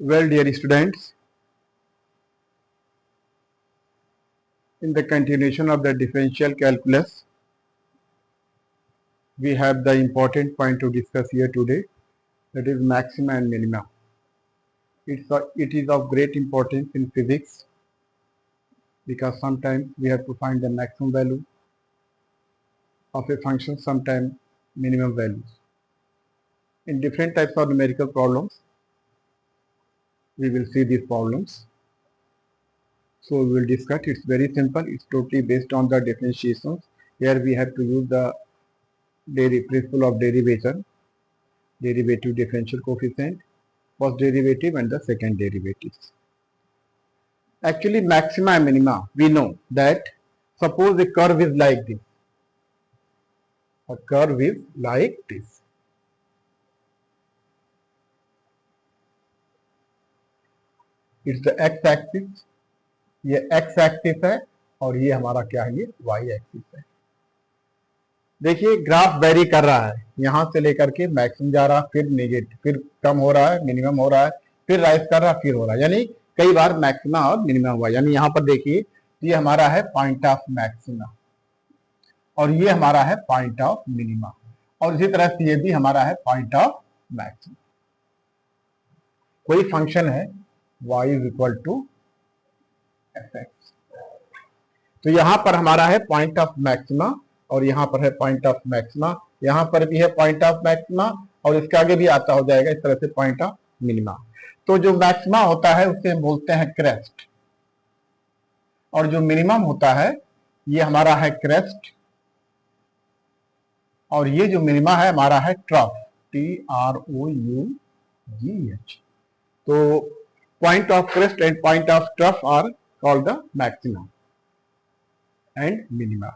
Well, dear students, in the continuation of the differential calculus, we have the important point to discuss here today, that is maxima and minima. It is of great importance in physics because sometimes we have to find the maximum value of a function, sometimes minimum values. In different types of numerical problems, we will see these problems. So we will discuss. It's very simple. It's totally based on the differentiations. Here we have to use the principle of derivation, derivative differential coefficient, first derivative and the second derivatives. Actually, maxima and minima, we know that suppose the curve is like this. A curve is like this. It's the x axis. ये x axis है और ये हमारा क्या है, ये y axis है. देखिए ग्राफ वेरी कर रहा है, यहां से लेकर के मैक्सिमम जा रहा है, फिर नेगेटिव, फिर कम हो रहा है, मिनिमम हो रहा है, फिर राइज कर रहा है, फिर हो रहा है, यानी कई बार मैक्सिमा और मिनिमम हुआ. यानी यहाँ पर देखिए ये हमारा है पॉइंट ऑफ मैक्सिमा और ये हमारा है पॉइंट ऑफ मिनिमा, और इसी तरह से ये भी हमारा है पॉइंट ऑफ मैक्सिमा. कोई फंक्शन है y is equal to fx, तो यहां पर हमारा है पॉइंट ऑफ मैक्सिमा और यहां पर है पॉइंट ऑफ मैक्सिमा, यहां पर भी है पॉइंट ऑफ मैक्सिमा और इसके आगे भी आता हो जाएगा इस तरह से पॉइंट ऑफ मिनिमा. तो जो मैक्सिमा होता है उसे बोलते हैं क्रेस्ट और जो मिनिमम होता है ये हमारा है क्रेस्ट और ये जो मिनिमा है हमारा है ट्रफ, TROUGH. तो point of crest and point of trough are called the maxima and minima.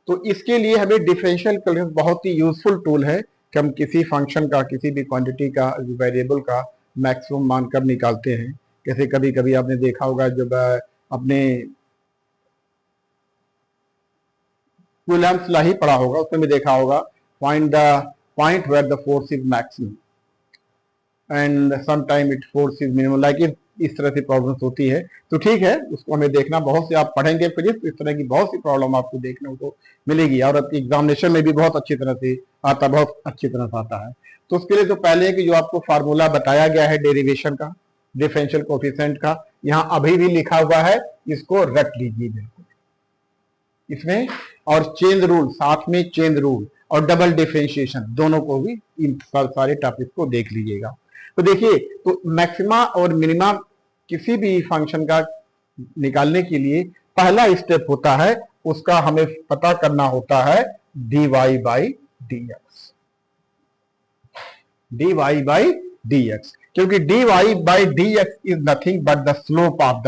तो इसके लिए हमें डिफरेंशियल कैलकुलस बहुत ही यूजफुल टूल है कि हम किसी फंक्शन का, किसी भी क्वांटिटी का, वेरिएबल का मैक्सिमम मानकर निकालते हैं. जैसे कभी कभी आपने देखा होगा जब अपने कूलम्ब्स लॉ ही पढ़ा होगा, उसमें भी देखा होगा find the point where the force is maximum and sometime it force is minimum, like इस तरह से प्रॉब्लम्स होती है. तो ठीक है, उसको हमें देखना, बहुत से आप पढ़ेंगे फिजिक्स, इस तरह की बहुत सी प्रॉब्लम आपको देखने को मिलेगी और एग्जामिनेशन में भी बहुत अच्छी तरह से आता, बहुत अच्छी तरह से आता है. तो उसके लिए तो पहले कि जो आपको फार्मूला बताया गया है डेरिवेशन का, डिफरेंशियल कोएफिशिएंट का, यहाँ अभी भी लिखा हुआ है, इसको रट लीजिए बिल्कुल इसमें. और चेन रूल, साथ में चेन रूल और डबल डिफरेंशिएशन, दोनों को भी इन सारे टॉपिक को देख लीजिएगा. तो देखिए, तो मैक्सिमा और मिनिमा किसी भी फंक्शन का निकालने के लिए पहला स्टेप होता है, उसका हमें पता करना होता है dy by dx, dy by dx, क्योंकि dy by dx is nothing but the slope of the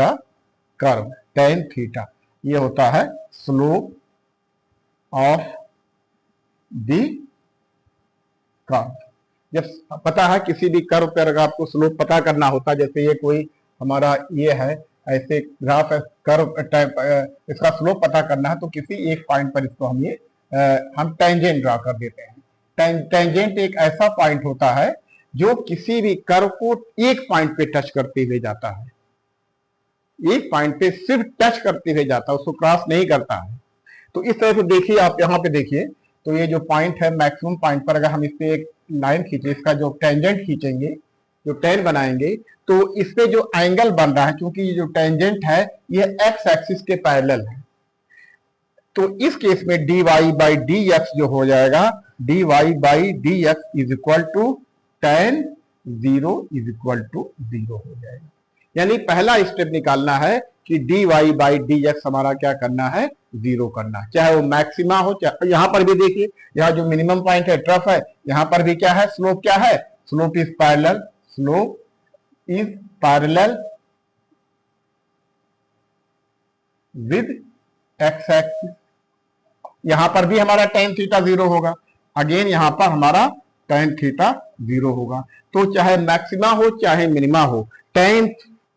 curve tan theta. ये होता है स्लोप ऑफ द कर्व. जब पता है किसी भी कर्व पर अगर आपको स्लोप पता करना होता है, जैसे ये कोई हमारा ये है, ऐसे ग्राफ है, कर्व टाइप, इसका स्लोप पता करना है तो किसी एक पॉइंट पर इसको हम टेंजेंट ड्रा कर देते हैं. टेंजेंट एक ऐसा पॉइंट होता है जो किसी भी कर्व को एक पॉइंट पे टच करते हुए जाता है, एक पॉइंट पे सिर्फ टच करते हुए जाता है, उसको क्रॉस नहीं करता है. तो इस तरह से देखिए, आप यहाँ पे देखिए, तो ये जो पॉइंट है मैक्सिमम पॉइंट पर अगर हम इस पे एक लाइन खींचे, इसका जो टेंजेंट खींचेंगे, जो टेन बनाएंगे, तो इस पे जो एंगल बन रहा है, क्योंकि ये जो टेंजेंट है ये एक्स एक्सिस के पैरेलल है, तो इस केस में dy बाई dx जो हो जाएगा, dy by dx is equal to tan 0 is equal to 0 हो जाएगा. यानी पहला स्टेप निकालना है कि dy बाई dx हमारा क्या करना है, 0 करना है, चाहे वो मैक्सिमा हो, चाहे यहां पर भी देखिए, यहाँ जो मिनिमम पॉइंट है ट्रफ है, यहां पर भी क्या है, स्लोप क्या है, slope is parallel, slope is parallel with x axis. यहां पर भी हमारा tan थीटा 0 होगा, अगेन यहां पर हमारा tan थीटा 0 होगा. तो चाहे मैक्सिमा हो चाहे मिनिमा हो, tan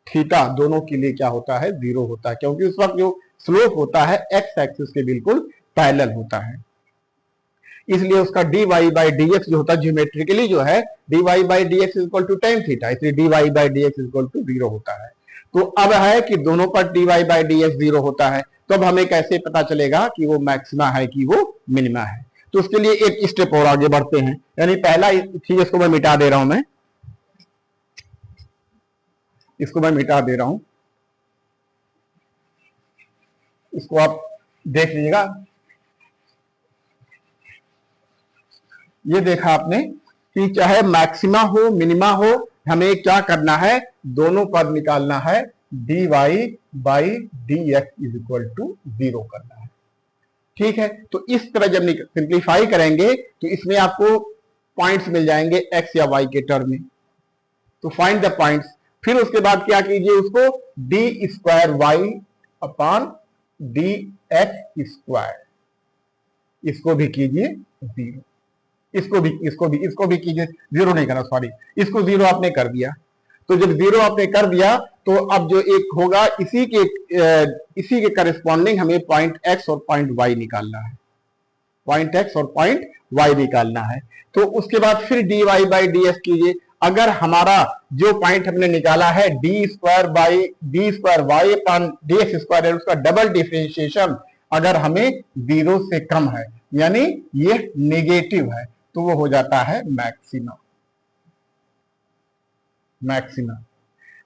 थीटा दोनों के लिए क्या होता है, 0 होता है, क्योंकि उस वक्त जो स्लोप होता है एक्स एक्सिस के बिल्कुल पैरेलल होता है. इसलिए उसका dy बाई डी एक्स जो होता है ज्योमेट्रिकली जो है dy by d x equal to tan theta, इसलिए dy by d x equal to 0 होता है। तो अब है कि दोनों पर dy बाई डी एक्स 0 होता है, तो अब हमें कैसे पता चलेगा कि वो मैक्सिमा है कि वो मिनिमा है। तो उसके लिए एक स्टेप और आगे बढ़ते हैं, यानी पहला चीज इसको मैं मिटा दे रहा हूं, मैं इसको मैं मिटा दे रहा हूं, इसको आप देख लीजिएगा। ये देखा आपने कि चाहे मैक्सिमा हो मिनिमा हो, हमें क्या करना है, दोनों पद निकालना है, dy by d x is equal to 0 करना है। ठीक है, तो इस तरह जब सिंप्लीफाई करेंगे तो इसमें आपको पॉइंट्स मिल जाएंगे x या y के टर्म में। तो फाइंड द पॉइंट्स, फिर उसके बाद क्या कीजिए, उसको d square y upon d x square, इसको भी कीजिए 0, इसको भी कीजिए 0 नहीं करना, सॉरी, इसको 0 आपने कर दिया। तो जब 0 आपने कर दिया तो अब जो एक होगा इसी के करस्पॉन्डिंग हमें पॉइंट x और पॉइंट y निकालना है, पॉइंट x और पॉइंट y निकालना है। तो उसके बाद फिर dy बाई डी एक्स कीजिए। अगर हमारा जो पॉइंट हमने निकाला है d square y upon d x square है, उसका डबल डिफरेंशिएशन अगर हमें 0 से कम है, यानी ये नेगेटिव है, तो वो हो जाता है मैक्सिमा।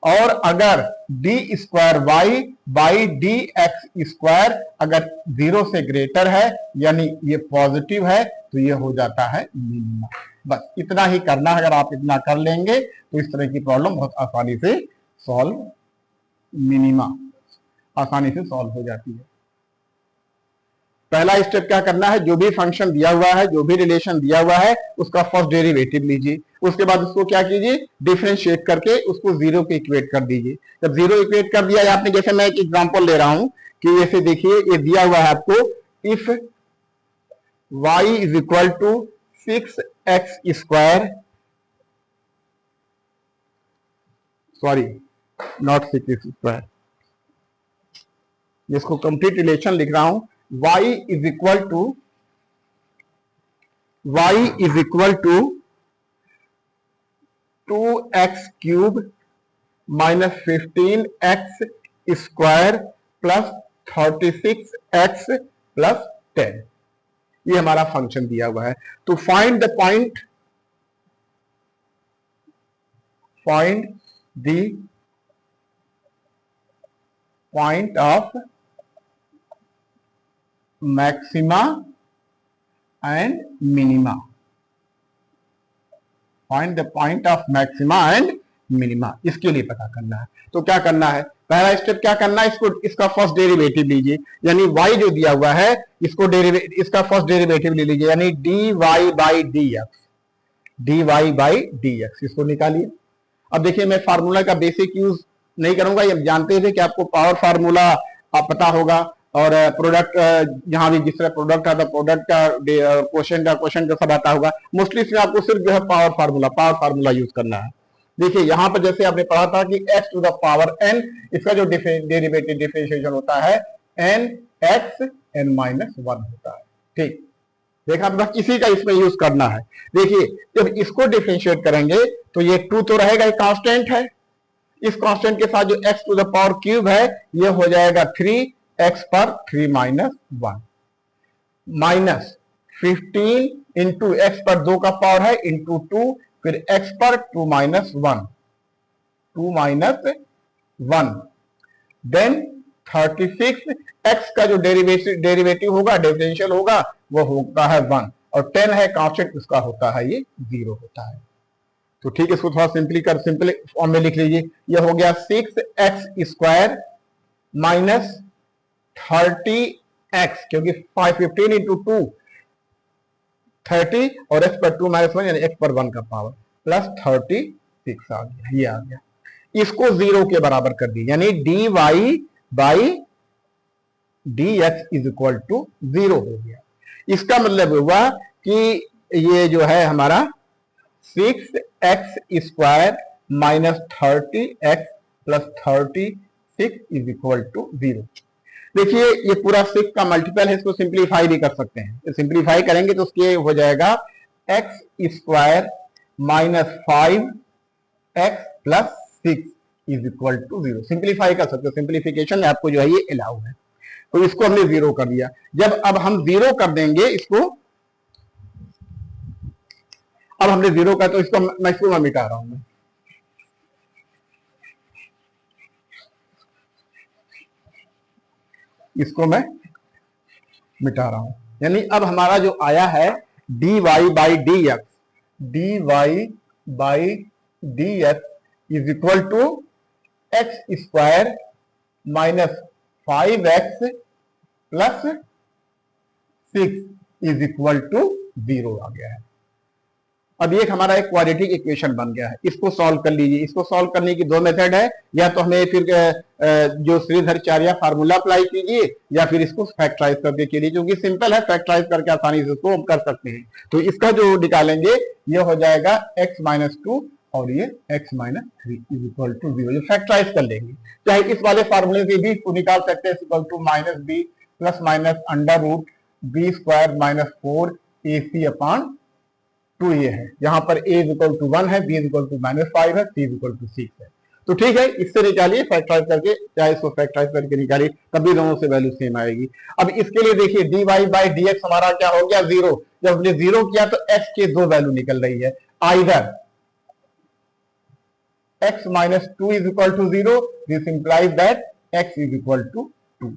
और अगर d square y by d x square अगर 0 से ग्रेटर है, यानी ये पॉजिटिव है, तो ये हो जाता है मिनिमा। बस इतना ही करना है। अगर आप इतना कर लेंगे तो इस तरह की प्रॉब्लम बहुत आसानी से सॉल्व, मिनिमा आसानी से सॉल्व हो जाती है। पहला स्टेप क्या करना है, जो भी फंक्शन दिया हुआ है, जो भी रिलेशन दिया हुआ है, उसका फर्स्ट डेरिवेटिव लीजिए। उसके बाद उसको क्या कीजिए, डिफरेंशिएट करके उसको 0 के इक्वेट कर दीजिए। जब 0 इक्वेट कर दिया आपने, जैसे मैं एक एग्जांपल ले रहा हूं कि जैसे देखिए ये दिया हुआ है आपको, if y is equal to 6x square, sorry not 6x square, जिसको कंप्लीट रिलेशन लिख रहा हूं, y is equal to 2x cube minus 15x square plus 36x plus 10, ये हमारा फंक्शन दिया हुआ है। तो find the point of maxima and minima, find the point of maxima and minima, इसके लिए पता करना है। तो क्या करना है, पहला स्टेप क्या करना है, इसका फर्स्ट डेरिवेटिव लीजिए, यानी y जो दिया हुआ है इसका फर्स्ट डेरिवेटिव ले लीजिए, यानी dy बाई डी एक्स, इसको निकालिए। अब देखिए मैं फार्मूला का बेसिक यूज नहीं करूंगा, ये जानते थे कि आपको पावर फार्मूला आप पता होगा, और प्रोडक्ट जहां भी जिस तरह प्रोडक्ट आता, प्रोडक्ट का क्वेश्चन का सब आता होगा। मोस्टली इसमें आपको सिर्फ जो है पावर फार्मूला यूज करना है। देखिए यहां पर जैसे आपने पढ़ा था कि x to the power n, इसका जो डेरिवेटिव डिफरेंशिएशन होता है n x n माइनस 1 होता है। ठीक, देखा, बस इसी का इसमें यूज करना है। देखिए जब इसको डिफरेंशिएट करेंगे तो ये 2 तो रहेगा, कांस्टेंट है, इस कांस्टेंट के साथ जो x to the power cube है ये हो जाएगा 3x पर 3 माइनस 1 माइनस 15 इंटू एक्स पर 2 का पावर है इंटू 2, फिर x पर 2 माइनस 1 देन 36, x का जो डेरिवेटिव होगा, डिफरेंशियल होगा, वो होता है 1, और 10 है कांस्टेंट, उसका होता है ये 0 होता है। तो ठीक है, इसको थोड़ा सिंपल फॉर्म में लिख लीजिए। ये हो गया 6x स्क्वायर माइनस 30x, क्योंकि 15 इंटू 2 30 और x पर 2 माइनस 1 यानी x पर 1 का पावर प्लस 36 आ गया, ये आ गया। इसको 0 के बराबर कर दिया, यानी dy by d x is equal to 0 हो गया। इसका मतलब हुआ कि ये जो है हमारा 6x square minus 30x plus 36 is equal to 0। देखिए ये पूरा 6 का मल्टीपल है, इसको सिंप्लीफाई भी कर सकते हैं। सिंप्लीफाई करेंगे तो उसके हो जाएगा x square minus 5x plus 6 is equal to 0। Simplify कर सकते हो, सिंप्लीफिकेशन में आपको जो है ये अलाउ है। तो इसको हमने 0 कर दिया। जब अब हम 0 कर देंगे इसको, अब हमने 0 का, तो इसको मैं मिटा रहा हूं। इसको मैं मिटा रहा हूं, यानी अब हमारा जो आया है dy by d x, dy by d x is equal to x square minus 5x plus 6 is equal to 0 आ गया है। अब ये हमारा एक क्वाड्रेटिक इक्वेशन बन गया है। इसको सॉल्व कर लीजिए। इसको सॉल्व करने की दो मेथड है, या तो हमें फिर जो श्रीधराचार्य फार्मूला अप्लाई कीजिए, या फिर इसको फैक्टराइज करके कीजिए, क्योंकि सिंपल है, फैक्टराइज करके आसानी से इसको हम कर सकते हैं। तो इसका जो निकालेंगे ये हो जाएगा x माइनस 2 और ये x minus 3 is equal to 0। Factorize कर लेंगे, चाहे इस वाले फार्मूले से भी इसको निकाल सकते हैं, equal to minus b plus minus under root b square minus 4ac upon 2 ये है। यहाँ पर a इज इक्वल टू 1 है, b is equal to minus 5 है, c इज इक्वल टू 6 है। तो ठीक है, इससे निकालिए फैक्टराइज करके, चाहे इसको फैक्टराइज करके निकालिए, तब भी दोनों से वैल्यू सेम आएगी। अब इसके लिए देखिए dy बाई डी एक्स हमारा क्या हो गया 0। जब हमने 0 किया तो x के दो वैल्यू निकल रही है, either x minus 2 is equal to 0, this implies that x is equal to 2।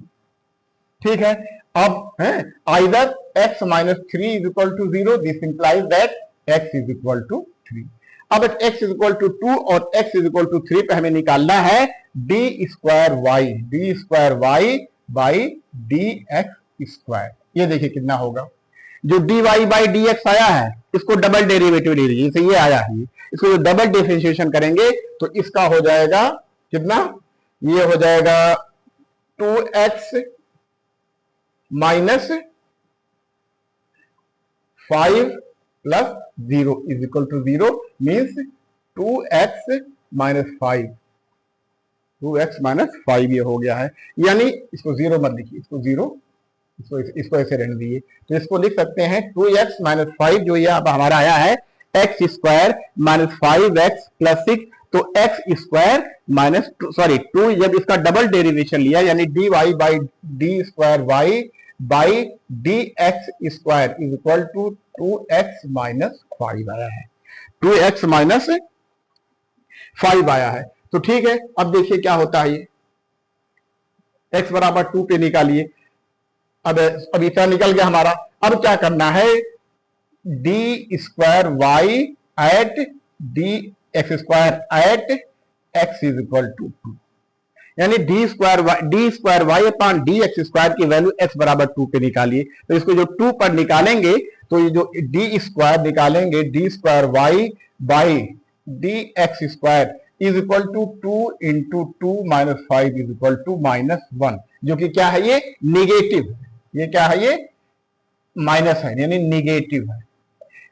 ठीक है, अब है either x minus 3 is equal to 0, this implies that x is equal to 3। अब x इज इक्वल टू 2 और x is equal to 3 पे हमें निकालना है d square y by d x square. ये देखिए कितना होगा, जो dy बाई डी एक्स आया है इसको डबल डेरिवेटिव ले लीजिए, जैसे ये आया है, इसको जो डबल डिफरेंशिएशन करेंगे तो इसका हो जाएगा कितना, ये हो जाएगा 2x minus 5 plus 0 is equal to 0, means 2x minus 5, 2x minus 5 ये हो गया है। यानी इसको 0 मत लिखिए, इसको 0, इसको ऐसे रहने दीजिए। तो इसको लिख सकते हैं 2x माइनस 5, जो ये अब हमारा आया है x square minus 5x plus 6, तो एक्स स्क्वायर माइनस 2, जब इसका डबल डेरिवेशन लिया, यानी dy by d square y by d x square is equal to 2x minus 5 आया है, 2x माइनस 5 आया है। तो ठीक है, अब देखिए क्या होता है, ये x बराबर 2 पे निकालिए। अब इतना निकल गया हमारा। अब क्या करना है, d square y at d x square at x is equal to 2, यानी d square y upon d x square की वैल्यू x बराबर 2 पे निकालिए। तो इसको जो 2 पर निकालेंगे तो ये जो डी स्क्वायर निकालेंगे, d square y by d x square is equal to 2 into 2 minus 5 is equal to minus 1, जो कि क्या है, ये निगेटिव है। ये क्या है, ये माइनस है, यानी निगेटिव है।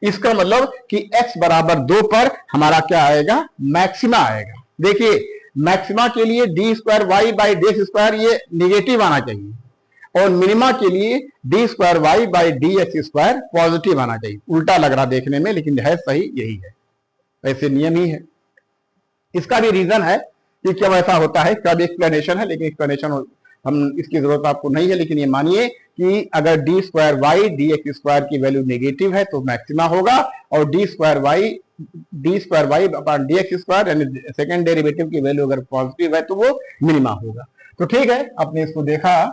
इसका मतलब कि x बराबर 2 पर हमारा क्या आएगा, मैक्सिमा आएगा। देखिए मैक्सिमा के लिए d square y by d x square ये निगेटिव आना चाहिए, और मिनिमा के लिए d square y by d x square positive आना चाहिए। उल्टा लग रहा देखने में, लेकिन है सही यही है, ऐसे नियम ही है। इसका भी रीजन है कि क्यों ऐसा होता है, इसका भी एक्सप्लेनेशन है, लेकिन एक्सप्लेनेशन हम इसकी जरूरत आपको नहीं है। लेकिन ये मानिए कि अगर d square y d x square की वैल्यू नेगेटिव है तो मैक्सिमा होगा, और d square y upon d x square यानी सेकंड डेरिवेटिव की वैल्यू अगर पॉजिटिव है तो वो मिनिमा होगा। तो ठीक है, आपने इसको देखा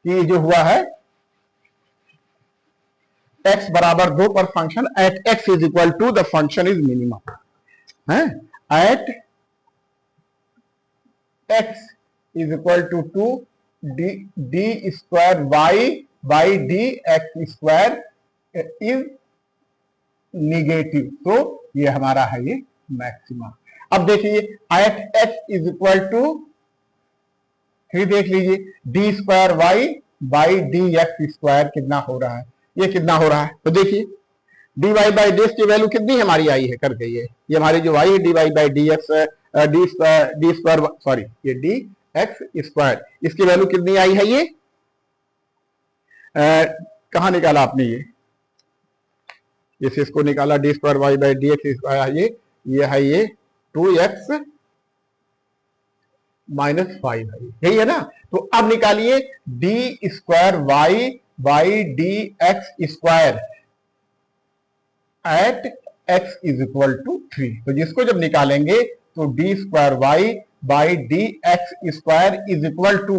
कि जो हुआ है x बराबर 2 पर function at x is equal to the function is minimum है, at x is equal to 2 d square y by d x square is negative, तो ये हमारा है ये मैक्सिमा। अब देखिए at x is equal to 3, देख लीजिए d square y by d x square कितना हो रहा है, ये कितना हो रहा है। तो देखिए d y by d x की वैल्यू कितनी हमारी आई है, कर गई है, ये हमारी जो आई है d y by d x d square sorry ये डी एक्स स्क्वायर, इसकी वैल्यू कितनी आई है? ये कहाँ निकाला आपने? इस इसको निकाला d square y by d x square, ये है ये 2x माइनस 5 है, यही है ना। तो अब निकालिए d square y by d x square at x is equal to 3। तो जिसको जब निकालेंगे तो d square y by d x square is equal to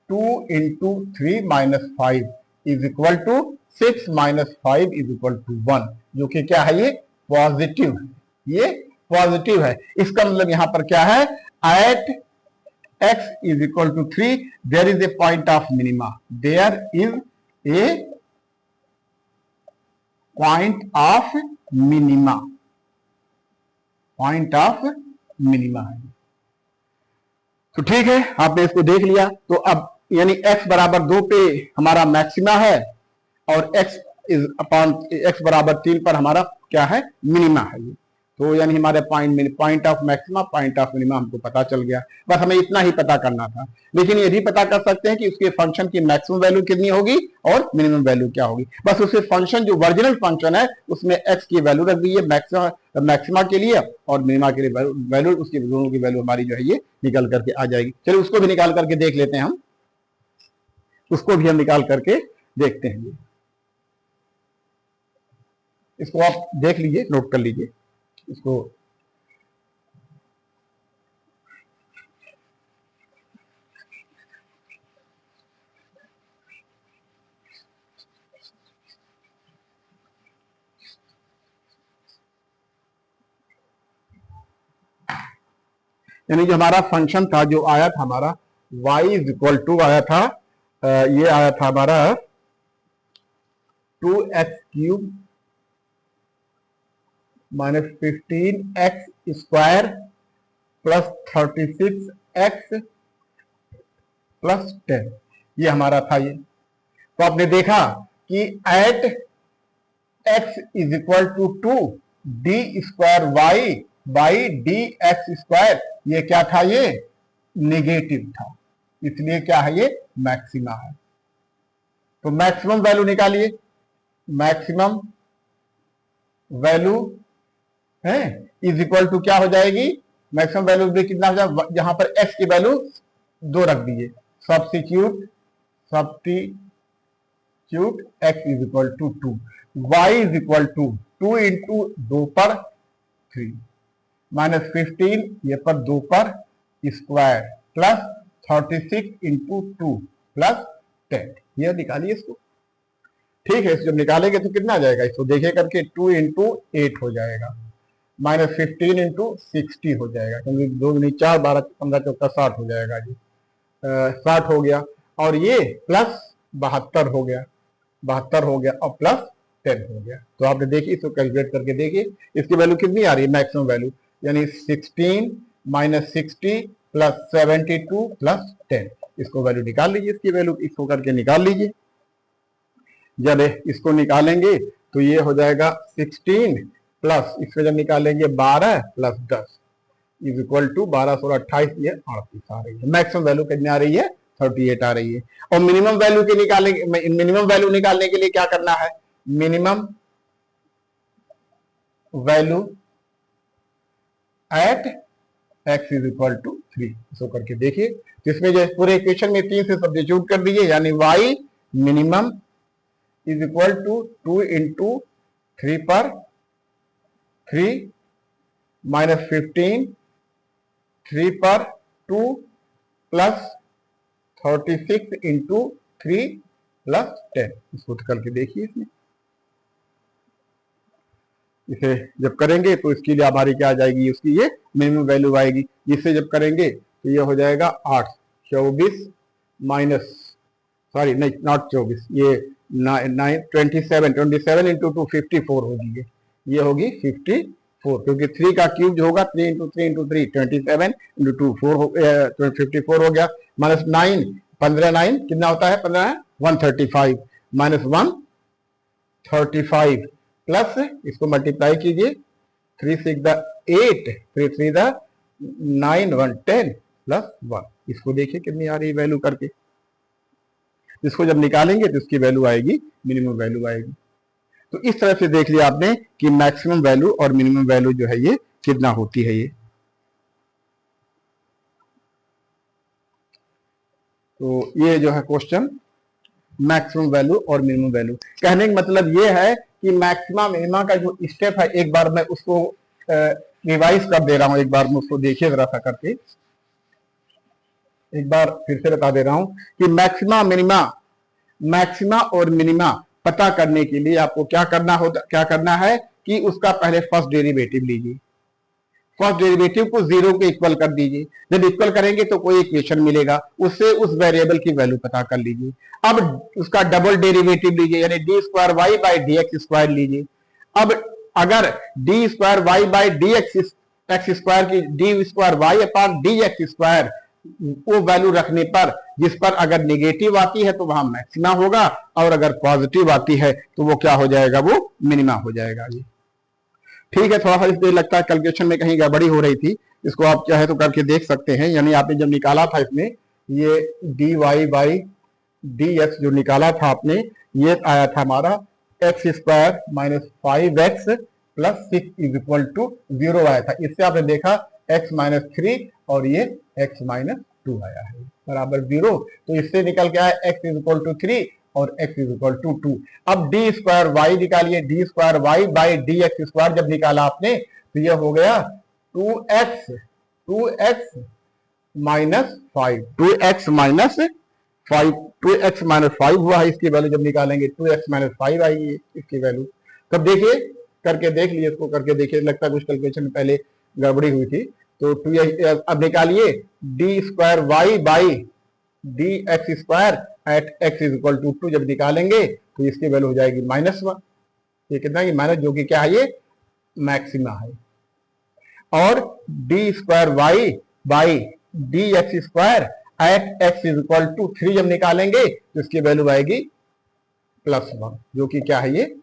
2 into 3 minus 5 is equal to 6 minus 5 is equal to 1, जो कि क्या है? ये पॉजिटिव है, ये पॉजिटिव है। इसका मतलब यहां पर क्या है? At x is equal to 3 there is a point of minima, there is a point of minima, point of minima है। तो ठीक है, आपने इसको देख लिया। तो अब यानी x बराबर 2 पे हमारा मैक्सिमा है और x इज अपॉन x बराबर 3 पर हमारा क्या है? मिनिमा है। तो यानी हमारे point of maxima, point of minima हमको पता चल गया। बस हमें इतना ही पता करना था। लेकिन ये भी पता कर सकते हैं कि उसके फंक्शन की मैक्सिमम वैल्यू कितनी होगी और मिनिमम वैल्यू क्या होगी। बस उसके फंक्शन जो ओरिजिनल फंक्शन है उसमें x की वैल्यू रख दीजिए मैक्सिमा के लिए और मिनिमा के लिए वैल्यू, उसकी दोनों की वैल्यू हमारी जो है ये निकल करके आ जाएगी। चलिए उसको भी निकाल करके देख लेते हैं हम, उसको भी हम निकाल करके देखते हैं। इसको आप देख लीजिए, नोट कर लीजिए इसको। यानी जो हमारा फंक्शन था, जो आया था हमारा y इज इक्वल टू आया था, ये आया था हमारा 2x cube minus 15x square plus 36x plus 10, ये हमारा था ये। तो आपने देखा कि at x is equal to 2 d square y by d x square, ये क्या था? ये नेगेटिव था, इसलिए क्या है? ये मैक्सिमा है। तो मैक्सिमम वैल्यू निकालिए। मैक्सिमम वैल्यू है इज इक्वल टू क्या हो जाएगी? मैक्सिमम वैल्यू भी कितना हो जाएगा? यहां पर x की वैल्यू 2 रख दीजिए, substitute x is equal to 2, y is equal to 2 into 2 पर 3 माइनस 15 ये पर 2 पर स्क्वायर प्लस 36 इंटू 2 प्लस 10, ये निकालिए इसको। ठीक है, जब निकालेंगे तो कितना आ जाएगा? इसको देखिए करके 2 इंटू 8 हो जाएगा, माइनस 15 इंटू 60 हो जाएगा, क्योंकि 2 दूनी 4, 12 15 चौका 60 हो जाएगा जी। 60 हो गया और ये प्लस 72 हो गया, 72 हो गया और प्लस 10 हो गया। तो आपने देखिए, इसको कैलकुलेट करके देखिए इसकी वैल्यू कितनी आ रही है? मैक्सिमम वैल्यू यानी 16 माइनस 60 प्लस 72 प्लस 10, इसको वैल्यू निकाल लीजिए, इसकी वैल्यू इसको करके निकाल लीजिए। जब इसको निकालेंगे तो ये हो जाएगा 16 प्लस इसको जब निकालेंगे 12 प्लस 10 इज इक्वल टू 12 16 28, ये 38 आ रही है। मैक्सिमम वैल्यू कितनी आ रही है? 38 आ रही है। और मिनिमम वैल्यू के मिनिमम वैल्यू निकालने के लिए क्या करना है? Minimum value at x is equal to 3, इसको करके देखिए। तो इसमें जो पूरे इक्वेशन में 3 से सब्स्टिट्यूट कर दीजिए, यानी y minimum is equal to 2 into 3 पर 3 माइनस 15 3 पर 2 प्लस 36 इंटू 3 प्लस 10, इसको करके देखिए। इसमें इसे जब करेंगे तो इसके लिए हमारी क्या आ जाएगी? उसकी ये मिनिमम वैल्यू आएगी। जिससे जब करेंगे तो ये हो जाएगा 8 24 माइनस सॉरी नहीं नॉट 24, ये 27 इंटू 2 54 होगी, ये होगी 54, क्योंकि 3 का क्यूब जो होगा 3 इंटू 3 इंटू 3 27 इंटू 2 54 हो गया। माइनस 9 15 9 कितना होता है? 15 135 माइनस 135 प्लस इसको मल्टीप्लाई कीजिए, 3 6 8 3 3 9 1 10 प्लस 1। इसको देखिए कितनी आ रही वैल्यू करके, इसको जब निकालेंगे तो इसकी वैल्यू आएगी, मिनिमम वैल्यू आएगी। तो इस तरह से देख लिया आपने कि मैक्सिमम वैल्यू और मिनिमम वैल्यू जो है ये कितना होती है ये। तो ये जो है क्वेश्चन मैक्सिमम वैल्यू और मिनिमम वैल्यू, कहने का मतलब ये है कि मैक्सिमम मिनिमम का जो स्टेप है, एक बार मैं उसको रिवाइज कर दे रहा हूं, एक बार मैं उसको देखिए जरा सा करके, एक बार फिर से बता दे रहा हूं कि मैक्सिमा मिनिमा, मैक्सिमा और मिनिमा पता करने के लिए आपको क्या करना है कि उसका पहले फर्स्ट डेरिवेटिव लीजिए, फर्स्ट डेरिवेटिव को जीरो के इक्वल कर दीजिए, जब इक्वल करेंगे तो कोई इक्वेशन मिलेगा, उससे उस वेरिएबल की वैल्यू पता कर लीजिए। अब उसका डबल डेरिवेटिव लीजिए, यानी d square y by d x square लीजिए। अब अगर d square y by d x square की d square y upon d x square वो वैल्यू रखने पर, जिस पर अगर नेगेटिव आती है तो वहां मैक्सिमा होगा, और अगर पॉजिटिव आती है तो वो क्या हो जाएगा, वो मिनिमा हो जाएगा। ये ठीक है, थोड़ा सा इसलिए लगता है कैलकुलेशन में कहीं गड़बड़ी हो रही थी, इसको आप चाहे तो करके देख सकते हैं। यानी आपने जब निकाला था इसमें ये d y by d x जो निकाला था आपने, ये आया था हमारा x square minus 5x plus 6 is equal to 0 आया था। इससे आपने देखा x माइनस 3 और ये x माइनस 2 आया है बराबर 0। तो इससे निकल के आया x इज इक्वल टू 3 और x इज इक्वल टू 2। अब डी स्क्वायर वाई निकालिए, d square y by d x square जब निकाला आपने तो ये हो गया 2x minus 5, 2x minus 5, 2x minus 5 हुआ है। इसकी वैल्यू जब निकालेंगे 2x माइनस 5 आएगी इसकी वैल्यू। तब देखिए करके देख लिए, इसको करके देखिए, लगता है कुछ कैलकुलेशन में पहले गड़बड़ी हुई थी। तो अब निकालिए d square y by d x square at x is equal to 2 जब निकालेंगे तो इसकी वैल्यू हो जाएगी -1। ये कितना है माइनस, जो कि क्या है ये मैक्सिमा है। और d square y by d x square at x is equal to 3 जब निकालेंगे तो इसकी वैल्यू आएगी +1, जो कि क्या है ये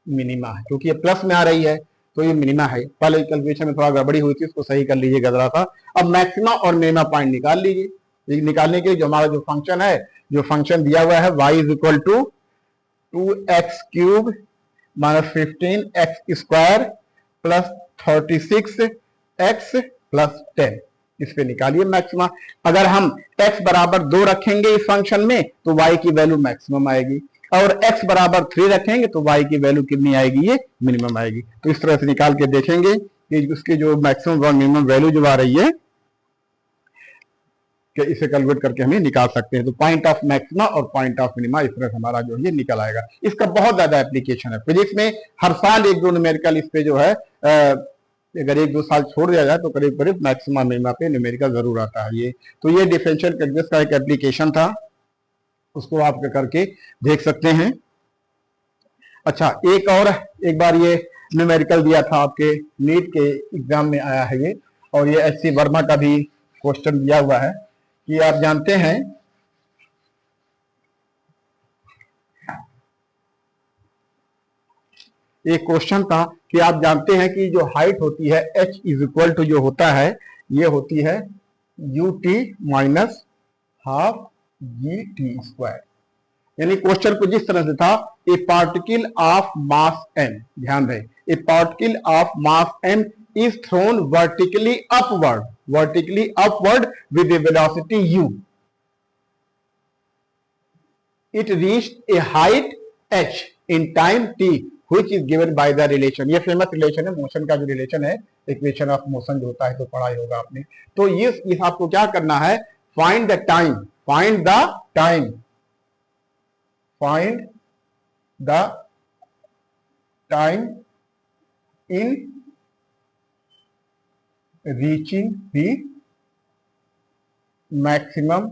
मिनिमा है, क्योंकि ये प्लस में आ रही है तो ये मिनिमा है। पहले कैलकुलेशन में थोड़ा गड़बड़ी हुई थी, इसको सही कर लीजिए, गदरा था। अब मैक्सिमा और मिनिमा पॉइंट निकाल लीजिए। निकालने के लिए जो हमारा जो फंक्शन है, जो फंक्शन दिया हुआ है y is equal to 2x cube minus 15x square plus 36x plus 10, इस पे निकालिए मैक्सिमा। अगर हम x बराबर 2 रखेंगे इस फंक्शन में तो y की वैल्यू मैक्सिमम आएगी, और x बराबर 3 रखेंगे तो y की वैल्यू कितनी आएगी, ये मिनिमम आएगी। तो इस तरह से निकाल के देखेंगे कि उसकी जो मैक्सिमम और मिनिमम वैल्यू जो आ रही है कि इसे कैलकुलेट करके हमें निकाल सकते हैं। तो पॉइंट ऑफ मैक्सिमा और पॉइंट ऑफ मिनिमा इस तरह से हमारा जो है निकल आएगा। इसका बहुत ज्यादा एप्लीकेशन है फिजिक्स में, हर साल 1-2 न्यूमेरिकल इस पे जो है अगर 1-2 साल छोड़ दिया जाए तो करीब करीब मैक्सिमा मिनिमा पे न्यूमेरिकल जरूर आता है ये। तो ये डिफरेंशियल कैलकुलस का एक एप्लीकेशन था, उसको आप करके देख सकते हैं। अच्छा, एक बार ये न्यूमेरिकल दिया था आपके नीट के एग्जाम में आया है ये, और ये SC वर्मा का भी क्वेश्चन दिया हुआ है कि आप जानते हैं एक क्वेश्चन था कि आप जानते हैं कि जो हाइट होती है h इज इक्वल टू जो होता है ये होती है ut minus half gt square. यानी क्वेश्चन को जिस तरह से था, ए पार्टिकल ऑफ मास m, ध्यान रहे, ए particle of mass m is thrown vertically upward with a velocity u. It reached a height h in time t which is given by the relation. ये famous relation है, motion का जो relation है, equation of motion जो होता है तो पढ़ा ही होगा आपने। तो इस आपको क्या करना है, find the time in reaching the maximum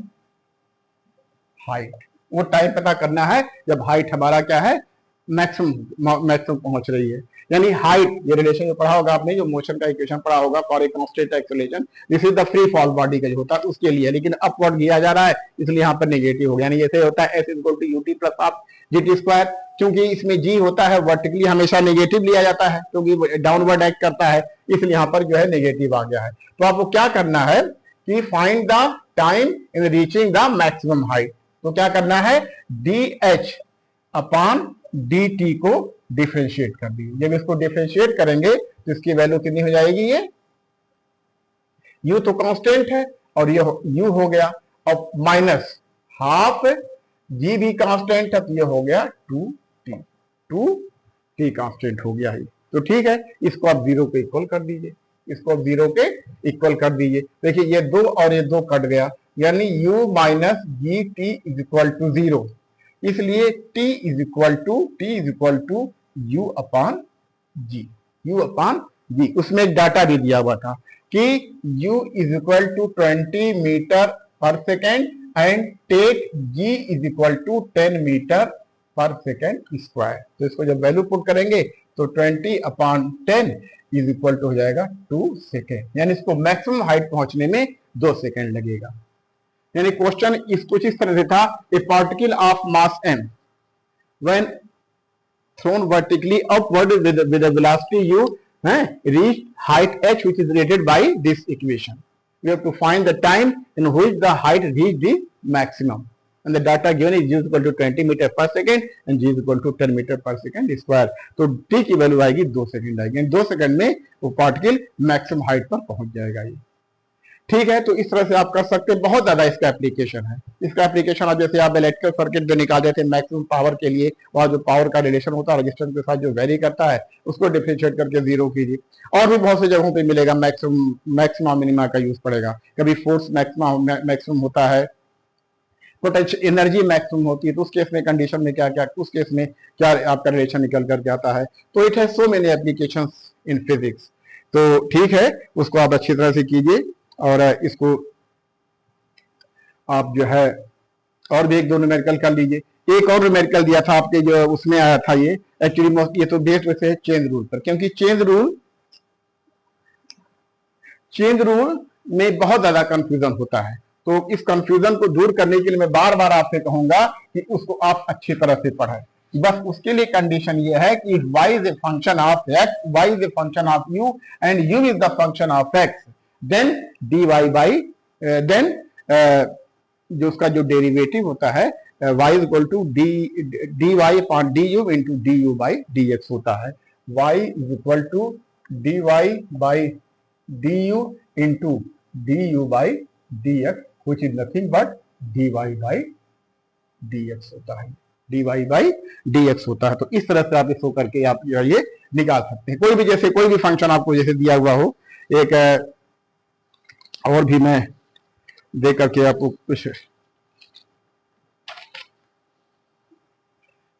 height। वो टाइम पता करना है जब हाइट हमारा क्या है, मैक्सिमम पहुंच रही है। यानी हाइट, ये रिलेशन जो पढ़ा होगा आपने, जो मोशन का इक्वेशन पढ़ा होगा for a constant acceleration, this is the free fall body का जो होता है उसके लिए, लेकिन अपवर्ड किया जा रहा है इसलिए यहाँ पर नेगेटिव हो गया। यानी जैसे होता है s equal to ut plus half gt square, क्योंकि इसमें g होता है वर्टिकली हमेशा नेगेटिव लिया जाता है क्योंकि डाउनवर्ड एक्ट करता है, इसलिए यहां पर जो है नेगेटिव आ गया है। तो आपको क्या करना है कि find the time in reaching the maximum height. तो क्या करना है, D H upon d T को डिफरेंशिएट कर दीजिए। जब इसको डिफरेंशिएट करेंगे तो इसकी वैल्यू कितनी हो जाएगी, ये u तो कांस्टेंट है और ये u हो गया, और माइनस हाफ g भी कांस्टेंट है, तो ये हो गया 2t कांस्टेंट हो गया है। तो ठीक है, इसको आप 0 के इक्वल कर दीजिए, इसको आप 0 के इक्वल कर दीजिए। देखिए ये 2 और ये 2 कट गया, यानी u minus g t is equal to 0। इसलिए t is equal to u upon g. उसमें एक डाटा भी दिया हुआ था कि u is equal to 20 metre per second and take g is equal to 10 metre per second square. तो इसको जब वैल्यू पुट करेंगे तो 20 अपॉन 10 इज इक्वल टू हो जाएगा 2 सेकेंड, यानी इसको मैक्सिमम हाइट पहुंचने में 2 सेकेंड लगेगा। यानी क्वेश्चन कुछ इस तरह से था, ए particle of mass m when thrown vertically upward with a velocity u reach height h which is related by this equation. We have to find the time in which the height reached the maximum, and the data given is g is equal to 20 meter per second and g is equal to 10 meter per second square. तो t की value आएगी 2 second आएगी, 2 second में वो particle maximum height पर पहुंच जाएगा। ये ठीक है, तो इस तरह से आप कर सकते हैं। बहुत ज्यादा इसका एप्लीकेशन है। इसका एप्लीकेशन आप जैसे आप इलेक्ट्रिकल सर्किट जो निकाल देते हैं मैक्सिमम पावर के लिए, वहां जो पावर का रिलेशन होता है रेजिस्टेंस के साथ जो वेरी करता है उसको डिफरेंशिएट करके 0 कीजिए। और भी बहुत सी जगहों पे मिलेगा मैक्सिमम मिनिमा का यूज पड़ेगा। कभी फोर्स मैक्सिमम होता है, पोटेंशियल एनर्जी मैक्सिमम होती है, तो उस केस में कंडीशन में क्या क्या, उस केस में क्या आपका रिलेशन निकल करके आता है। तो it has so many applications in physics. तो ठीक है, उसको आप अच्छी तरह से कीजिए और इसको आप जो है और भी 1-2 न्यूमेरिकल कर लीजिए। एक और न्यूमेरिकल दिया था आपके जो उसमें आया था, ये एक्चुअली ये तो बेस्ड वैसे है चेन रूल पर, क्योंकि चेन रूल में बहुत ज्यादा कंफ्यूजन होता है। तो इस कंफ्यूजन को दूर करने के लिए मैं बार बार आपसे कहूंगा कि उसको आप अच्छी तरह से पढ़ें। बस उसके लिए कंडीशन ये है कि y is a function of x, y is a function of u and u is the function of x, then dy by then जो उसका जो डेरिवेटिव होता है y is equal to dy upon du into du by dx होता है। y is equal to dy by du into du by dx which is nothing but dy by dx होता है, dy by dx होता है। तो इस तरह से आप इसको करके आप ये निकाल सकते हैं। कोई भी जैसे कोई भी फंक्शन आपको जैसे दिया हुआ हो, एक और भी मैं दे करके आपको कुछ,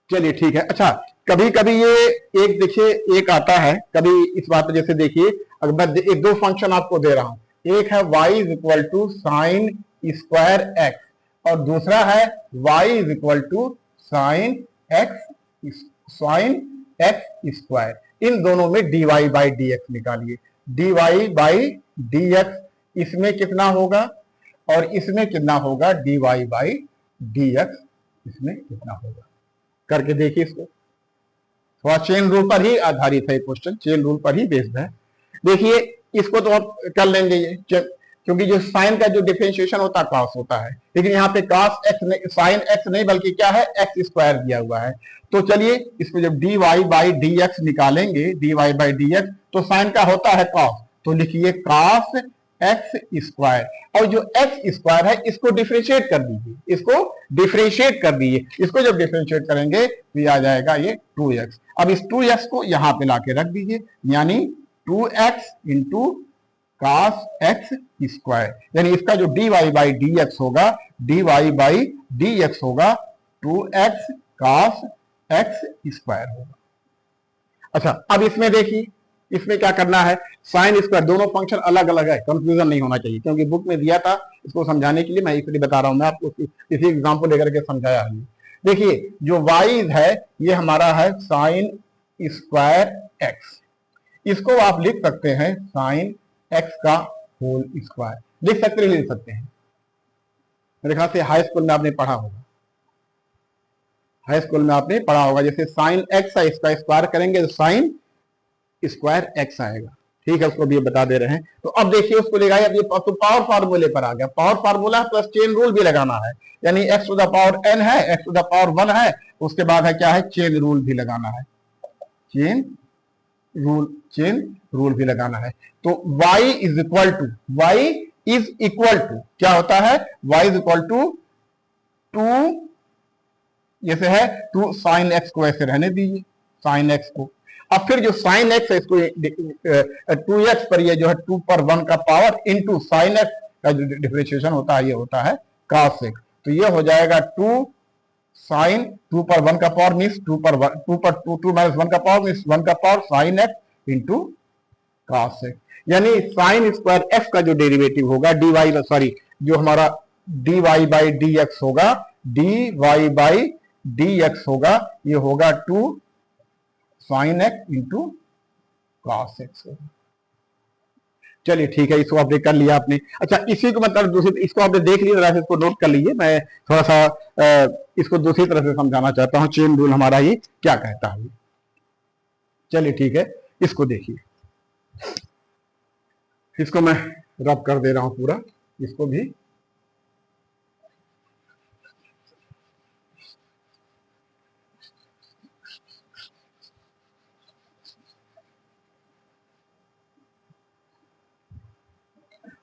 चलिए ठीक है। अच्छा, कभी कभी ये एक देखिए एक आता है, कभी इस बात पर जैसे देखिए, अगर मैं एक 2 फंक्शन आपको दे रहा हूं, एक है y is equal to sine square x और दूसरा है y is equal to sine x square. इन दोनों में dy बाई dx निकालिए। dy बाई dx इसमें कितना होगा और इसमें कितना होगा, dy बाई dx इसमें कितना होगा, करके देखिए इसको। थोड़ा चेन रूल पर ही आधारित है क्वेश्चन, चेन रूल पर ही बेस्ड है। देखिए इसको तो आप कर लेंगे ये, क्योंकि जो साइन का जो डिफरेंशिएशन होता है कॉस होता है, लेकिन यहाँ पे कॉस एक्स साइन एक्स नहीं बल्कि क्या है एक्स स्क्वायर दिया हुआ है। तो चलिए इसको जब dy बाई dx निकालेंगे, dy बाई dx, तो साइन का होता है कॉस, तो लिखिए कॉस एक्स स्क्वायर, और जो एक्स स्क्वायर है इसको डिफरेंशिएट कर दीजिए, इसको जब डिफरेंशिएट करेंगे तो ये आ जाएगा ये 2x। अब इस 2x को यहां पे लाके रख दीजिए, यानी 2x into cos x square, यानी इसका जो dy बाई dx होगा, dy बाई dx होगा 2x कॉस एक्स स्क्वायर होगा। अच्छा, अब इसमें देखिए, इसमें क्या करना है, साइन स्क्वायर, दोनों फंक्शन अलग अलग है, कंफ्यूजन नहीं होना चाहिए, क्योंकि बुक में दिया था, इसको समझाने के लिए मैं इसलिए बता रहा हूं, मैं आपको इसी एग्जांपल लेकर के समझाया है। देखिए जो y है ये हमारा है साइन स्क्वायर एक्स, इसको आप लिख सकते हैं साइन एक्स का होल स्क्वायर, लिख सकते हैं। मेरे ख्याल से हाई स्कूल में आपने पढ़ा होगा, जैसे साइन एक्स है, इसका स्क्वायर करेंगे तो साइन स्क्वायर एक्स आएगा। ठीक है, उसको भी बता दे रहे हैं। तो अब देखिए उसको लगाइए, अब ये तो पावर फार्मूले पर आ गया, power formula plus chain rule भी लगाना है, यानी x to the power n है, x टू द पावर 1 है, उसके बाद है क्या है, चेन रूल भी लगाना है, चेन रूल भी लगाना है। तो y इज इक्वल टू क्या होता है, y इज इक्वल टू 2, जैसे है 2 साइन x को ऐसे रहने दीजिए, साइन x को। अब फिर जो साइन x है इसको 2x पर, ये जो है 2 पर 1 का पावर इंटू साइन x का जो डिफरेंशिएशन होता है ये होता है cos x। तो ये हो जाएगा 2 साइन 2 पर 1 का पावर मीन्स 2 पर 2 माइनस 1 का पावर मीन्स 1 का power sine x into cos x, यानी साइन स्क्वायर x का जो डेरिवेटिव होगा जो हमारा dy बाई डी एक्स होगा, dy बाई डी एक्स होगा, ये होगा 2 sine x into cos x होगा। चलिए ठीक है, इसको आपने कर लिया आपने। अच्छा, इसी को मतलब दूसरी, इसको आपने देख लिया, जरा इसको नोट कर लीजिए, मैं थोड़ा सा इसको दूसरी तरह से समझाना चाहता हूं, चेन रूल हमारा ये क्या कहता है। चलिए ठीक है, इसको देखिए, इसको मैं रब कर दे रहा हूं पूरा, इसको भी।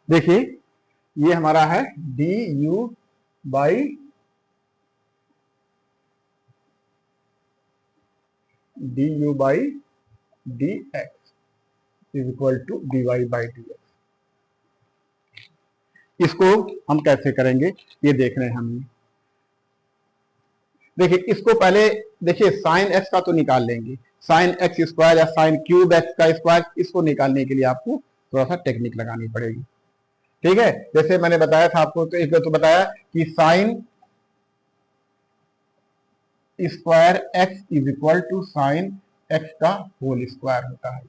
देखिए ये हमारा है d u by d x is equal to d y by d x. इसको हम कैसे करेंगे ये देख रहे हैं हम। देखिए इसको पहले देखिए साइन एक्स का तो निकाल लेंगे, साइन एक्स स्क्वायर या साइन क्यूब एक्स का स्क्वायर, इसको निकालने के लिए आपको थोड़ा सा टेक्निक लगानी पड़ेगी। ठीक है, जैसे मैंने बताया था आपको, तो एक तो बताया कि sine square x is equal to sine x का होल स्क्वायर होता है,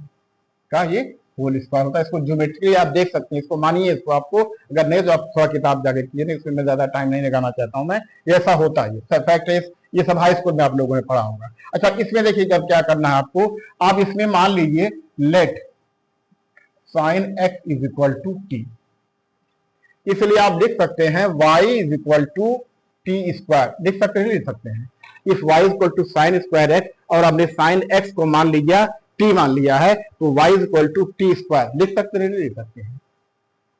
का ये होल स्क्वायर होता है। इसको ज्योमेट्री आप देख सकते हैं, इसको मानिए, इसको आपको अगर नहीं तो आप थोड़ा किताब जाके कीजिए, नहीं इसमें मैं ज्यादा टाइम नहीं लगाना चाहता हूं मैं, ऐसा होता है फैक्ट है, ये सब हाई स्कूल में आप लोगों ने पढ़ा होगा। अच्छा, इसमें देखिए जब क्या करना है आपको, आप इसमें मान लीजिए let sine x is equal to t, इसलिए आप लिख सकते हैं y is equal to t square, लिख सकते हैं, लिख सकते हैं। If y is equal to sine square x और आपने साइन एक्स को मान लिया t मान लिया है, तो y is equal to t square लिख सकते हैं, लिख सकते हैं।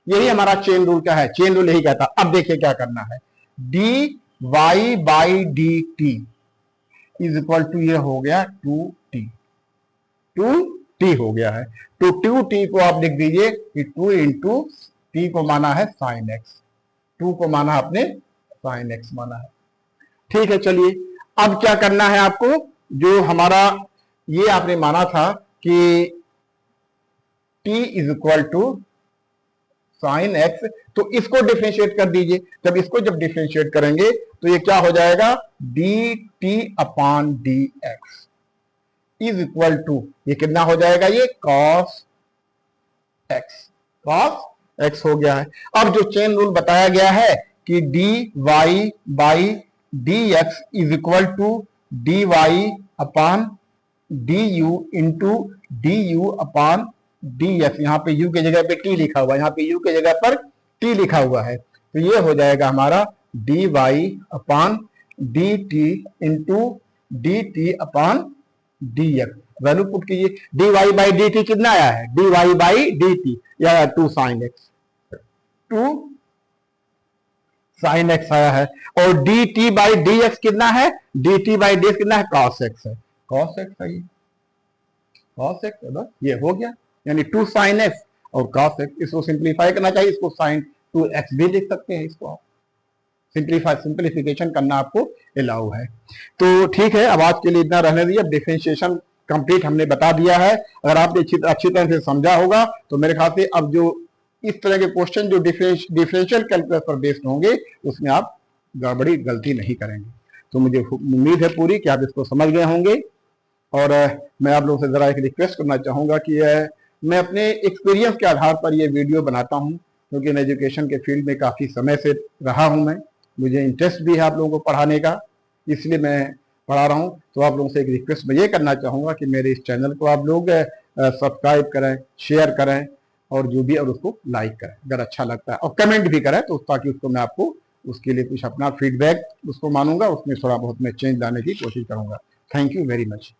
यही हमारा चेन रूल का है, चेन रूल यही कहता है। अब देखिए क्या करना है, d y by d t is equal to, ये हो गया 2t, 2t हो गया है। तो 2t को आप लिख दीजिए कि 2 इंटू टी को माना है साइन एक्स, 2 को माना आपने साइन एक्स माना है। ठीक है, चलिए अब क्या करना है आपको, जो हमारा ये आपने माना था कि t is equal to sine x, तो इसको डिफरेंशिएट कर दीजिए। जब डिफरेंशिएट करेंगे तो ये क्या हो जाएगा, d t upon d x is equal to, ये कितना हो जाएगा, ये कॉस एक्स हो गया है। अब जो चेन रूल बताया गया है कि d y by d x is equal to d y upon d u into d u upon d x, यहाँ पे u की जगह पे t लिखा हुआ है, यहाँ पे u की जगह पर t लिखा हुआ है, तो ये हो जाएगा हमारा d y upon d t into d t upon d x. Value put कीजिए, d y by d t कितना आया है, d y by d t या 2 साइन एक्स, 2 साइन एक्स आया है, और D T by d x कितना है, D T by d x कितना है, कॉस एक्स है, कॉस एक्स है, कॉस एक्स है, बस ये हो गया, यानी 2 साइन एक्स और कॉस एक्स। इसको सिंप्लीफाई करना चाहिए, इसको साइन 2x भी लिख सकते हैं, इसको आप सिंप्लीफिकेशन करना आपको अलाउ है। तो ठीक है, अब आज के लिए इतना रहने दीजिए। डिफरेंशिएशन कंप्लीट हमने बता दिया है, अगर आपने अच्छी तरह से समझा होगा तो मेरे ख्याल से अब जो इस तरह के क्वेश्चन जो डिफरेंशियल कैलकुलस पर बेस्ड होंगे उसमें आप गलती नहीं करेंगे। तो मुझे उम्मीद है पूरी कि आप इसको समझ गए होंगे। और मैं आप लोगों से ज़रा एक रिक्वेस्ट करना चाहूँगा कि मैं अपने एक्सपीरियंस के आधार पर ये वीडियो बनाता हूँ, क्योंकि मैं एजुकेशन के फील्ड में काफ़ी समय से रहा हूँ, मुझे इंटरेस्ट भी है आप लोगों को पढ़ाने का, इसलिए मैं पढ़ा रहा हूँ। तो आप लोगों से एक रिक्वेस्ट मैं ये करना चाहूँगा कि मेरे इस चैनल को आप लोग सब्सक्राइब करें, शेयर करें और जो भी, और उसको लाइक करें अगर अच्छा लगता है, और कमेंट भी करें तो ताकि उसको मैं आपको उसके लिए कुछ अपना फीडबैक उसको मानूंगा, उसमें थोड़ा बहुत मैं चेंज लाने की कोशिश करूंगा। Thank you very much.